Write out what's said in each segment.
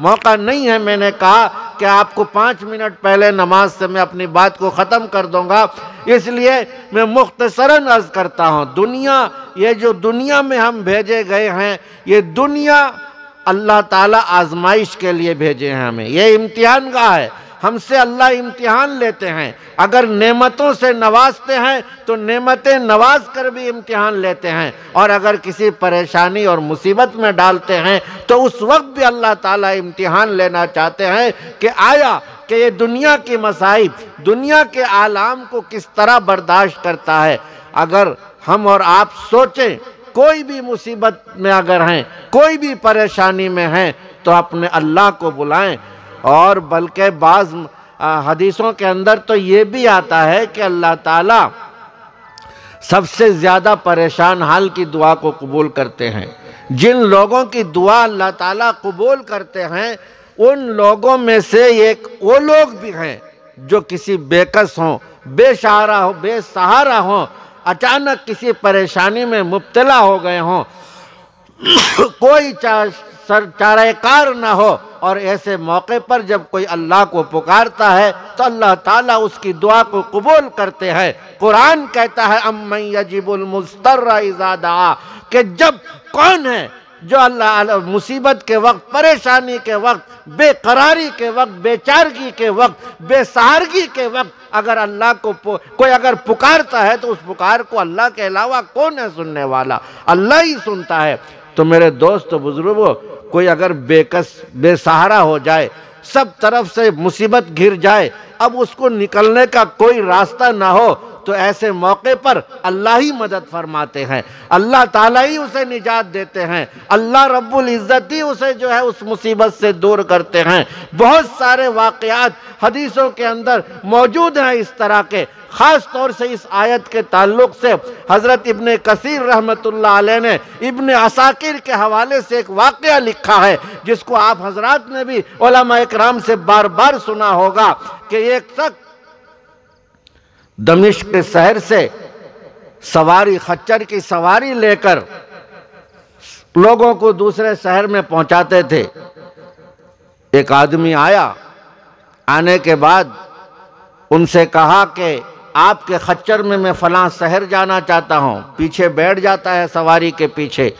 موقع نہیں ہے۔ میں نے کہا کہ آپ کو 5 منٹ پہلے نماز سے میں اپنی بات کو ختم کر دوں گا، اس لیے میں مختصراً عرض کرتا ہوں، دنیا، یہ جو دنیا میں ہم بھیجے گئے ہیں، یہ دنیا اللہ تعالیٰ آزمائش کے لیے بھیجے ہیں ہمیں، یہ امتحان گاہ ہے، ہم سے اللہ امتحان لیتے ہیں۔ اگر نعمتوں سے نوازتے ہیں تو نعمتیں نواز کر بھی امتحان لیتے ہیں، اور اگر کسی پریشانی اور مصیبت میں ڈالتے ہیں تو اس وقت بھی اللہ تعالیٰ امتحان لینا چاہتے ہیں کہ آیا کہ یہ دنیا کی مصائب، دنیا کے عالم کو کس طرح برداشت کرتا ہے۔ اگر ہم اور آپ سوچیں، کوئی بھی مصیبت میں اگر ہیں، کوئی بھی پریشانی میں ہیں، تو اپنے اللہ کو بلائیں۔ اور بلکہ بعض حدیثوں کے اندر تو یہ بھی آتا ہے کہ اللہ تعالیٰ سب سے زیادہ پریشان حال کی دعا کو قبول کرتے ہیں۔ جن لوگوں کی دعا اللہ تعالیٰ قبول کرتے ہیں، ان لوگوں میں سے ایک وہ لوگ بھی ہیں جو کسی بے کس ہوں، بے سہارا ہوں، اچانک کسی پریشانی میں مبتلا ہو گئے ہوں، کوئی چارہ کار نہ ہو، اور ایسے موقع پر جب کوئی اللہ کو پکارتا ہے تو اللہ تعالیٰ اس کی دعا کو قبول کرتے ہیں۔ قرآن کہتا ہے اَمَّن يَجِبُ الْمُضْطَرَّ إِذَا دَعَا، کہ جب کون ہے جو اللہ مصیبت کے وقت، پریشانی کے وقت، بے قراری کے وقت، بے چارگی کے وقت، بے سہارگی کے وقت اگر اللہ کو کوئی اگر پکارتا ہے تو اس پکار کو اللہ کے علاوہ کون ہے سننے والا؟ اللہ ہی سنتا ہے۔ تو میرے دوست و بزرگوں، کوئی اگر بے کس، بے سہارا ہو جائے، سب طرف سے مصیبت گھر جائے، اب اس کو نکلنے کا کوئی راستہ نہ ہو، تو ایسے موقع پر اللہ ہی مدد فرماتے ہیں، اللہ تعالیٰ ہی اسے نجات دیتے ہیں، اللہ رب العزت ہی اسے جو ہے اس مصیبت سے دور کرتے ہیں۔ بہت سارے واقعات حدیثوں کے اندر موجود ہیں اس طرح کے۔ خاص طور سے اس آیت کے تعلق سے حضرت ابن کثیر رحمت اللہ علیہ نے ابن عساکر کے حوالے سے ایک واقعہ لکھا ہے، جس کو آپ حضرات نے بھی علماء اکرام سے بار بار سنا ہوگا، کہ ایک شخص دمشق کے شہر سے سواری، خچر کی سواری لے کر لوگوں کو دوسرے شہر میں پہنچاتے تھے۔ ایک آدمی آیا، آنے کے بعد ان سے کہا کہ آپ کے خچر میں فلاں شہر جانا چاہتا ہوں۔ پیچھے بیٹھ جاتا ہے سواری کے پیچھے،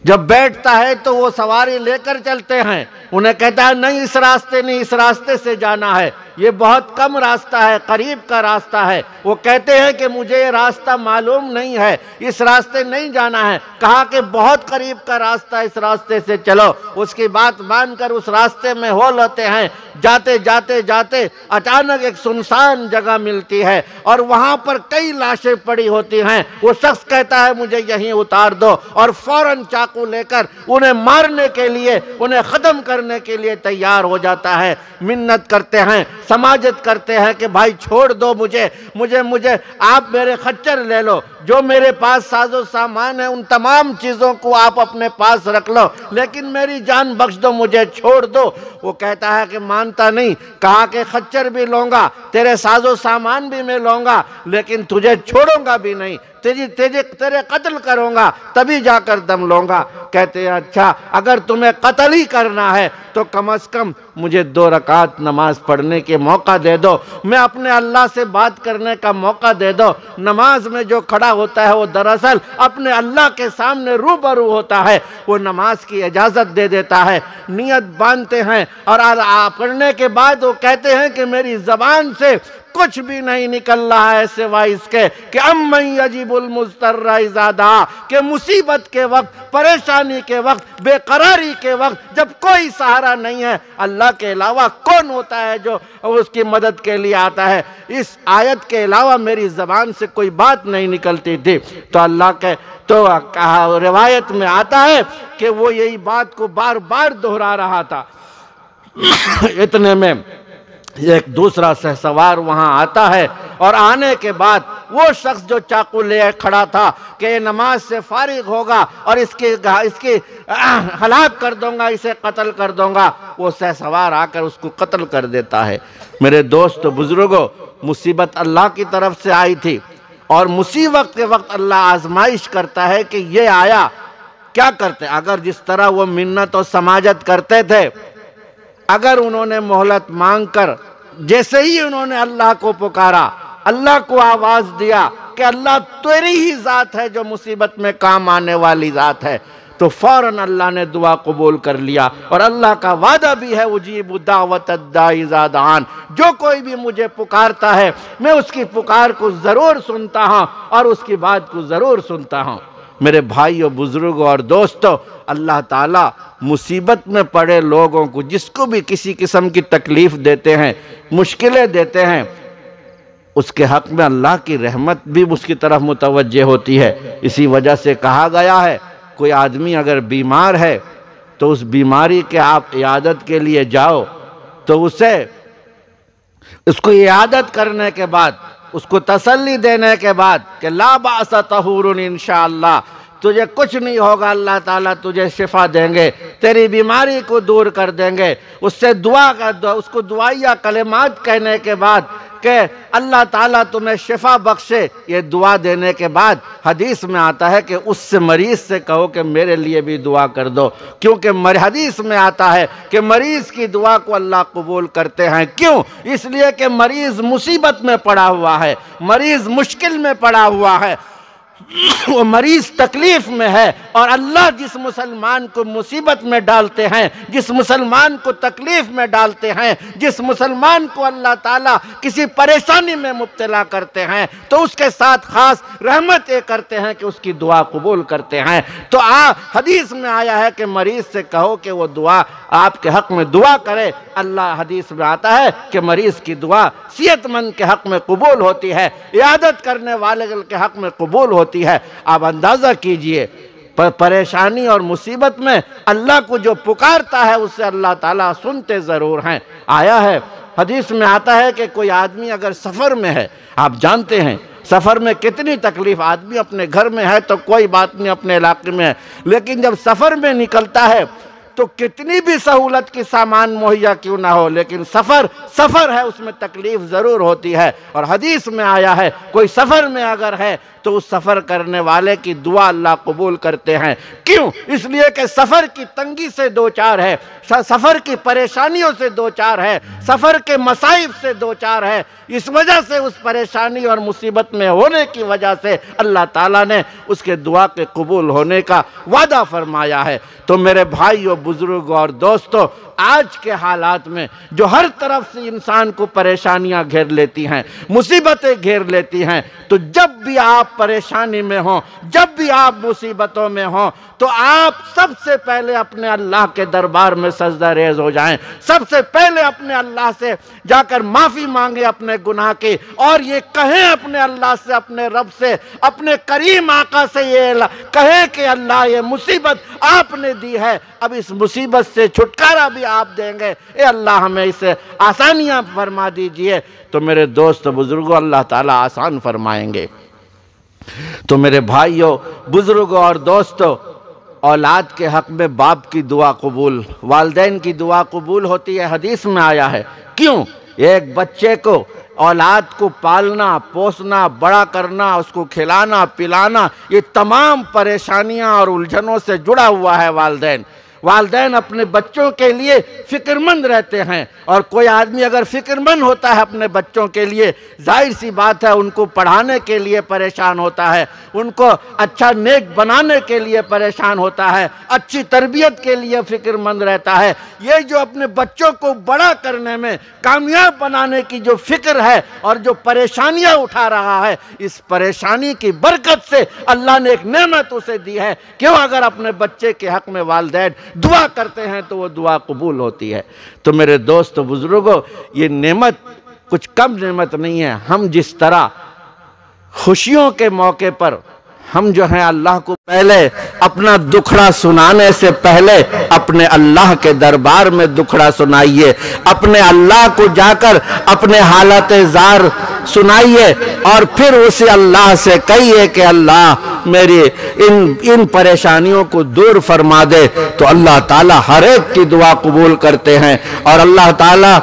جب بیٹھتا ہے تو وہ سواری لے کر چلتے ہیں، انہیں کہتا ہے نہیں اس راستے نہیں، اس راستے سے جانا ہے، یہ بہت کم راستہ ہے، قریب کا راستہ ہے۔ وہ کہتے ہیں کہ مجھے یہ راستہ معلوم نہیں ہے، اس راستے نہیں جانا ہے۔ کہا کہ بہت قریب کا راستہ، اس راستے سے چلو۔ اس کی بات مان کر اس راستے میں ہو لیتے ہیں۔ جاتے جاتے جاتے اچانک ایک سنسان جگہ ملتی ہے، اور وہاں پر کئی لاشیں پڑی ہوتی ہیں۔ وہ شخص کہتا ہے مجھے یہیں اتار دو، اور فوراً چاقو لے کر انہیں مارنے کے لیے، انہیں ختم کرنے کے لیے تیار ہو جاتا ہے۔ منت کرتے ہیں، سماجت کرتے ہیں کہ بھائی چھوڑ دو مجھے آپ میرے خچر لے لو، جو میرے پاس ساز و سامان ہے ان تمام چیزوں کو آپ اپنے پاس رکھ لو، لیکن میری جان بخش دو، مجھے چھوڑ دو۔ وہ کہتا ہے کہ مانتا نہیں۔ کہا کہ خچر بھی لوں گا، تیرے ساز و سامان بھی میں لوں گا، لیکن تجھے چھوڑوں گا بھی نہیں، تیرے قتل کروں گا، تبھی جا کر دم لوں گا۔ کہتے ہیں اچھا اگر تمہیں قتل ہی کرنا ہے تو کم از کم مجھے 2 رکعت نماز پڑھنے کے موقع دے دو، میں اپنے اللہ سے بات کرنے کا موقع دے دو۔ نماز میں جو کھڑا ہوتا ہے وہ دراصل اپنے اللہ کے سامنے روبرو ہوتا ہے، وہ نماز کی اجازت دے دیتا ہے۔ نیت باندھتے ہیں، اور پڑھنے کے بعد وہ کہتے ہیں کہ میری زبان سے کچھ بھی نہیں نکل رہا ہے سوائے اس کے کہ اَمَّن يَجِبُ الْمُضْطَرَّ إِذَا دَعَا، کہ مصیبت کے وقت، پریشانی کے وقت، بے قراری کے وقت جب کوئی سہارا نہیں ہے، اللہ کے علاوہ کون ہوتا ہے جو اس کی مدد کے لیے آتا ہے۔ اس آیت کے علاوہ میری زبان سے کوئی بات نہیں نکلتی تھی، تو اللہ کے تو روایت میں آتا ہے کہ وہ یہی بات کو بار بار دہرا رہا تھا۔ اتنے میں ایک دوسرا شہسوار وہاں آتا ہے، اور آنے کے بعد وہ شخص جو چاقو لے کھڑا تھا کہ یہ نماز سے فارغ ہوگا اور اس کی ہلاک کر دوں گا، اسے قتل کر دوں گا، وہ شہسوار آ کر اس کو قتل کر دیتا ہے۔ میرے دوست و بزرگوں، مصیبت اللہ کی طرف سے آئی تھی، اور مصیبت کے وقت اللہ آزمائش کرتا ہے کہ یہ آیا کیا کرتے۔ اگر جس طرح وہ منت و سماجت کرتے تھے اگر انہوں نے مہلت مانگ کر جیسے ہی انہوں نے اللہ کو پکارا، اللہ کو آواز دیا کہ اللہ تیری ہی ذات ہے جو مصیبت میں کام آنے والی ذات ہے، تو فوراً اللہ نے دعا قبول کر لیا۔ اور اللہ کا وعدہ بھی ہے اجیب دعوت الداعی اذا دعان، جو کوئی بھی مجھے پکارتا ہے میں اس کی پکار کو ضرور سنتا ہوں اور اس کی بات کو ضرور سنتا ہوں۔ میرے بھائیوں، بزرگوں اور دوستوں، اللہ تعالیٰ مصیبت میں پڑے لوگوں کو، جس کو بھی کسی قسم کی تکلیف دیتے ہیں، مشکلیں دیتے ہیں، اس کے حق میں اللہ کی رحمت بھی اس کی طرف متوجہ ہوتی ہے۔ اسی وجہ سے کہا گیا ہے کوئی آدمی اگر بیمار ہے تو اس بیماری کے آپ عیادت کے لیے جاؤ تو اس کو عیادت کرنے کے بعد، اس کو تسلی دینے کے بعد کہ لا بأس طہور انشاءاللہ، تجھے کچھ نہیں ہوگا، اللہ تعالیٰ تجھے شفا دیں گے، تیری بیماری کو دور کر دیں گے، اس کو دعائیہ کلمات کہنے کے بعد کہ اللہ تعالیٰ تمہیں شفا بخشے، یہ دعا دینے کے بعد حدیث میں آتا ہے کہ اس سے مریض سے کہو کہ میرے لیے بھی دعا کر دو، کیونکہ حدیث میں آتا ہے کہ مریض کی دعا کو اللہ قبول کرتے ہیں۔ کیوں؟ اس لیے کہ مریض مصیبت میں پڑا ہوا ہے، مریض مشکل میں پڑا ہوا ہے، وہ مریض تکلیف میں ہے، اور اللہ جس مسلمان کو مصیبت میں ڈالتے ہیں، جس مسلمان کو تکلیف میں ڈالتے ہیں، جس مسلمان کو اللہ تعالیٰ کسی پریشانی میں مبتلا کرتے ہیں تو اس کے ساتھ خاص رحمت یہ کرتے ہیں کہ اس کی دعا قبول کرتے ہیں۔ تو حدیث میں آیا ہے کہ مریض سے کہو کہ وہ دعا آپ کے حق میں دعا کرے۔ اللہ حدیث میں آتا ہے کہ مریض کی دعا صحت مند کے حق میں قبول ہوتی ہے، عیادت کرنے والے کے حق میں قبول ہوتی ہے۔ آپ اندازہ کیجئے پریشانی اور مصیبت میں اللہ کو جو پکارتا ہے اس سے اللہ تعالیٰ سنتے ضرور ہیں۔ آیا ہے حدیث میں آتا ہے کہ کوئی آدمی اگر سفر میں ہے، آپ جانتے ہیں سفر میں کتنی تکلیف، آدمی اپنے گھر میں ہے تو کوئی بات نہیں، اپنے علاقے میں ہے، لیکن جب سفر میں نکلتا ہے تو کتنی بھی سہولت کی سامان مہیا کیوں نہ ہو، لیکن سفر ہے، اس میں تکلیف ضرور ہوتی ہے۔ اور حدیث میں آیا ہے کوئی سفر میں اگر ہے تو اس سفر کرنے والے کی دعا اللہ قبول کرتے ہیں۔ کیوں؟ اس لیے کہ سفر کی تنگی سے دوچار ہے، سفر کی پریشانیوں سے دوچار ہے، سفر کے مصائب سے دوچار ہے، اس وجہ سے اس پریشانی اور مصیبت میں ہونے کی وجہ سے اللہ تعالیٰ نے اس کے دعا کے قبول ہونے کا وعدہ فرمایا ہے۔ تو میرے بھائیوں، بزرگوں اور دوستوں، آج کے حالات میں جو ہر طرف سے انسان کو پریشانیاں گھیر لیتی ہیں، مصیبتیں گھیر لیتی ہیں، تو جب بھی آپ پریشانی میں ہوں، جب بھی آپ مصیبتوں میں ہوں، تو آپ سب سے پہلے اپنے اللہ کے دربار میں سجدہ ریز ہو جائیں، سب سے پہلے اپنے اللہ سے جا کر معافی مانگیں اپنے گناہ کی، اور یہ کہیں اپنے اللہ سے، اپنے رب سے، اپنے کریم آقا سے یہ کہیں کہ اللہ یہ مصیبت آپ نے دی ہے، اب اس مصیبت سے چھٹکارا بھی آپ دیں گے، اے اللہ ہمیں اسے آسانیاں فرما دیجئے۔ تو میرے دوست بزرگوں، اللہ تعالیٰ آسان فرمائیں گے۔ تو میرے بھائیوں، بزرگوں اور دوستوں، اولاد کے حق میں باپ کی دعا قبول، والدین کی دعا قبول ہوتی ہے، حدیث میں آیا ہے۔ کیوں؟ ایک بچے کو، اولاد کو پالنا، پوسنا، بڑا کرنا، اس کو کھلانا، پلانا، یہ تمام پریشانیاں اور الجھنوں سے جڑا ہوا ہے والدین اپنے بچوں کے لیے فکر مند رہتے ہیں، اور کوئی آدمی اگر فکر مند ہوتا ہے اپنے بچوں کے لیے، ظاہر سی بات ہے ان کو پڑھانے کے لیے پریشان ہوتا ہے، ان کو اچھا نیک بنانے کے لیے پریشان ہوتا ہے، اچھی تربیت کے لیے فکر مند رہتا ہے۔ یہ جو اپنے بچوں کو بڑا کرنے میں، کامیاب بنانے کی جو فکر ہے اور جو پریشانیاں اٹھا رہا ہے، اس پریشانی کی برکت سے اللہ نے ایک نعمت اسے دی ہے کہ وہ اگر اپنے بچے کے حق میں والدین دعا کرتے ہیں تو وہ دعا قبول ہوتی ہے۔ تو میرے دوست بزرگوں، یہ نعمت کچھ کم نعمت نہیں ہے۔ ہم جس طرح خوشیوں کے موقع پر ہم جو ہیں اللہ کو پہلے اپنا دکھڑا سنانے سے پہلے اپنے اللہ کے دربار میں دکھڑا سنائیے، اپنے اللہ کو جا کر اپنے حالت زار سنائیے، اور پھر اسی اللہ سے کہیے کہ اللہ میری ان پریشانیوں کو دور فرما دے، تو اللہ تعالیٰ ہر ایک کی دعا قبول کرتے ہیں، اور اللہ تعالیٰ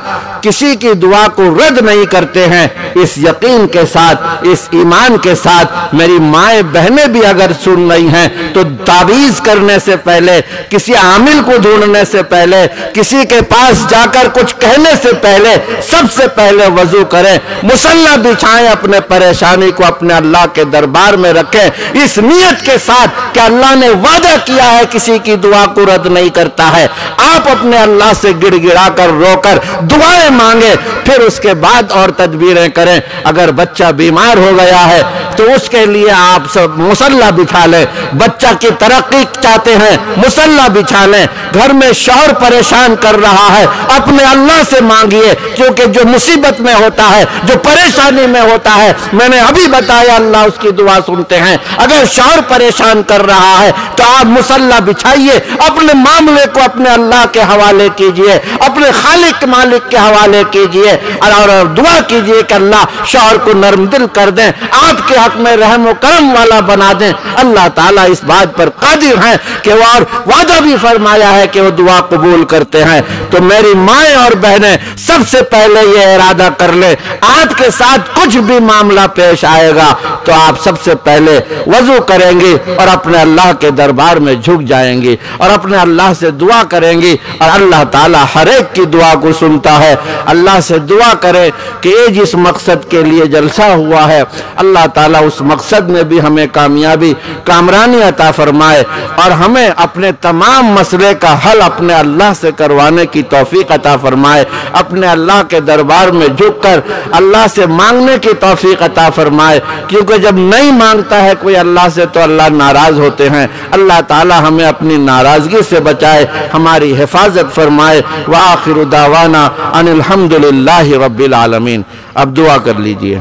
کسی کی دعا کو رد نہیں کرتے ہیں، اس یقین کے ساتھ، اس ایمان کے ساتھ میری مائیں بہنیں بھی اگر سن رہی ہیں تو تعویذ کرنے سے پہلے، کسی عامل کو ڈھونڈنے سے پہلے، کسی کے پاس جا کر کچھ کہنے سے پہلے سب سے پہلے وضو کریں، مصلی بچھائیں، اپنے پریشانی کو اپنے اللہ کے دربار میں رکھیں، اس نیت کے ساتھ کہ اللہ نے وعدہ کیا ہے کسی کی دعا کو رد نہیں کرتا ہے۔ آپ اپنے اللہ سے گڑ گڑا کر رو کر دعائیں مانگیں، پھر اس کے بعد اور تدبیریں کریں۔ اگر بچہ بیمار ہو گیا ہے تو اس کے لیے آپ سب مصلی بچھا لیں، بچہ کی ترقی چاہتے ہیں مصلی بچھا لیں، گھر میں شوہر پریشان کر رہا ہے اپنے اللہ سے مانگیے، کیونکہ جو مصیبت میں ہوتا ہے، جو پریشانی میں ہوتا ہے، میں نے ابھی بتایا اللہ اس کی دعا سنتے ہیں۔ اگر شوہر پریشان کر رہا ہے تو آپ مصلی بچھائیے، اپنے معاملے کو اپنے اللہ کے حوالے کیجئے، اپنے خالق مالک کے حوالے کیجئے اور دعا کیجئے کہ اللہ شوہر کو نرم دل کر دیں، آپ کے حق میں رحم و کرم والا بنا دیں۔ اللہ تعالیٰ اس بات پر قادر ہیں کہ وہ اور وعدہ بھی فرمایا ہے کہ وہ دعا قبول کرتے ہیں۔ تو میری مائیں اور بہنیں سب سے پہلے یہ ارادہ کر لیں، آپ کے ساتھ کچھ بھی معاملہ پیش آئے گا تو آپ سب سے پہلے وضو کریں گی اور اپنے اللہ کے دربار میں جھک جائیں گی اور اپنے اللہ سے دعا کریں گی، اور اللہ تعالیٰ ہر ایک کی دعا کو سنتا ہے۔ اللہ سے دعا کریں کہ یہ جس مقصد کے لیے جلسہ ہوا ہے اللہ تعالیٰ اس مقصد میں بھی ہمیں کامیابی کامرانی عطا فرمائے، اور ہمیں اپنے تمام مسئلے کا حل اپنے اللہ سے کروانے کی توفیق عطا فرمائے، اپنے اللہ کے دربار میں جھک کر اللہ سے مانگنے کی توفیق عطا فرمائے، کیونکہ جب نہیں مانگتا ہے کوئی اللہ سے تو اللہ ناراض ہوتے ہیں۔ اللہ تعالیٰ ہمیں اپنی ناراضگی سے بچائے، ہماری حفاظت فرمائے۔ وآخر دعوانا ان الحمدللہ رب العالمین۔ اب دعا کر لیجئے۔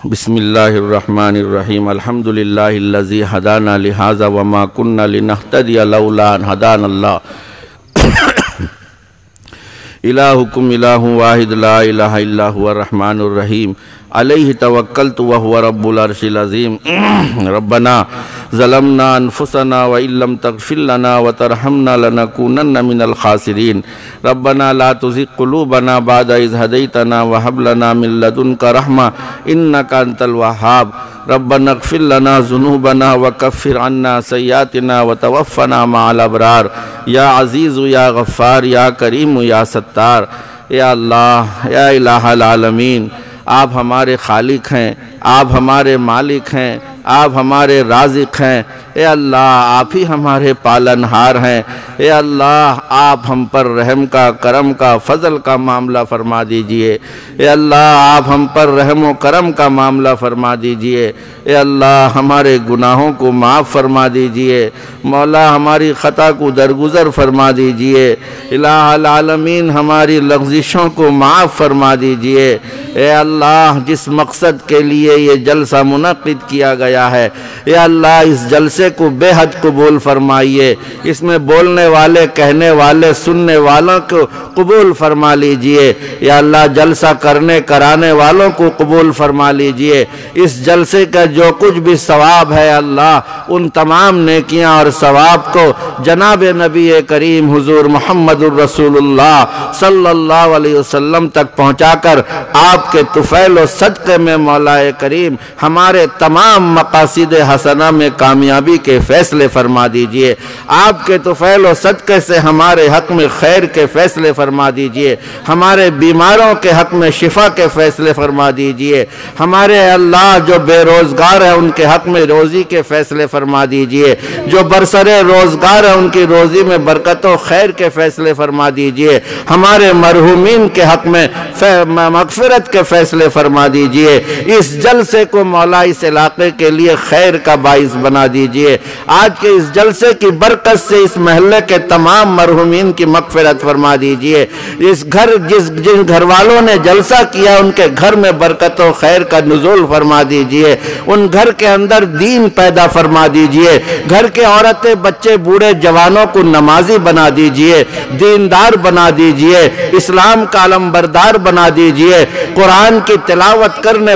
بسم اللہ الرحمن الرحیم۔ الحمدللہ الذی ہدانا لہذا وما كنا لنہتدی لولا ان ہدانا اللہ۔ الہکم الہ واحد لا الہ الا هو الرحمن الرحیم، علیہ توکلت وہو رب العرش العظیم۔ ربنا ظلمنا انفسنا وان لم تغفر لنا وترحمنا لنکونن من الخاسرین۔ ربنا لا تزغ قلوبنا بعد اذ ہدیتنا وہب لنا من لدنک رحمہ انک انت الوہاب۔ ربنا اغفر لنا ذنوبنا وکفر عنا سیئاتنا وتوفنا مع الابرار۔ یا عزیز یا غفار یا کریم یا ستار۔ یا اللہ یا الہ العالمین، آپ ہمارے خالق ہیں، آپ ہمارے مالک ہیں، آپ ہمارے رازق ہیں۔ اے اللہ آپ ہی ہمارے پالنہار ہیں۔ اے اللہ آپ ہم پر رحم کا، کرم کا، فضل کا معاملہ فرما دیجئے۔ اے اللہ آپ ہم پر رحم و کرم کا معاملہ فرما دیجئے۔ اے اللہ ہمارے گناہوں کو معاف فرما دیجئے۔ مولا ہماری خطا کو درگزر فرما دیجئے۔ الہ العالمین ہماری لغزشوں کو معاف فرما دیجئے۔ اے اللہ جس مقصد کے لیے یہ جلسہ منعقد کیا گیا ہے، اے اللہ اس جلسے کو بے حد قبول فرمائیے، اس میں بولنے والے، کہنے والے، سننے والوں کو قبول فرما لیجئے۔ یا اللہ جلسہ کرنے کرانے والوں کو قبول فرما لیجئے۔ اس جلسے کا جو کچھ بھی ثواب ہے اللہ ان تمام نیکیاں اور ثواب کو جناب نبی کریم حضور محمد الرسول اللہ صلی اللہ علیہ وسلم تک پہنچا کر آپ کے طفیل و صدقے میں مولا کریم ہمارے تمام مقاصد حسنہ میں کامیابی کے فیصلے فرما دیجئے۔ آپ کے طفیل و صدقے سے ہمارے حق میں خیر کے فیصلے فرما دیجئے، ہمارے بیماروں کے حق میں شفا کے فیصلے فرما دیجئے، ہمارے اللہ جو بے روزگار ہیں ان کے حق میں روزی کے فیصلے فرما دیجئے، جو برسر روزگار ہیں ان کی روزی میں برکت و خیر کے فیصلے فرما دیجئے، ہمارے مرحومین کے حق میں مغفرت کے فیصلے فرما دیجئے۔ اس جلسے کو مولا اس علاقے کے لیے خیر کا باعث بنا دیجئے۔ آج کے اس جلسے کی برکت سے اس محلے کے تمام مرحومین کی مغفرت فرما دیجئے۔ جن گھر والوں نے جلسہ کیا ان کے گھر میں برکت و خیر کا نزول فرما دیجئے، ان گھر کے اندر دین پیدا فرما دیجئے، گھر کے عورتیں، بچے، بوڑھے، جوانوں کو نمازی بنا دیجئے، دیندار بنا دیجئے، اسلام کا علم بردار بنا دیجئے، قرآن کی تلاوت کرنے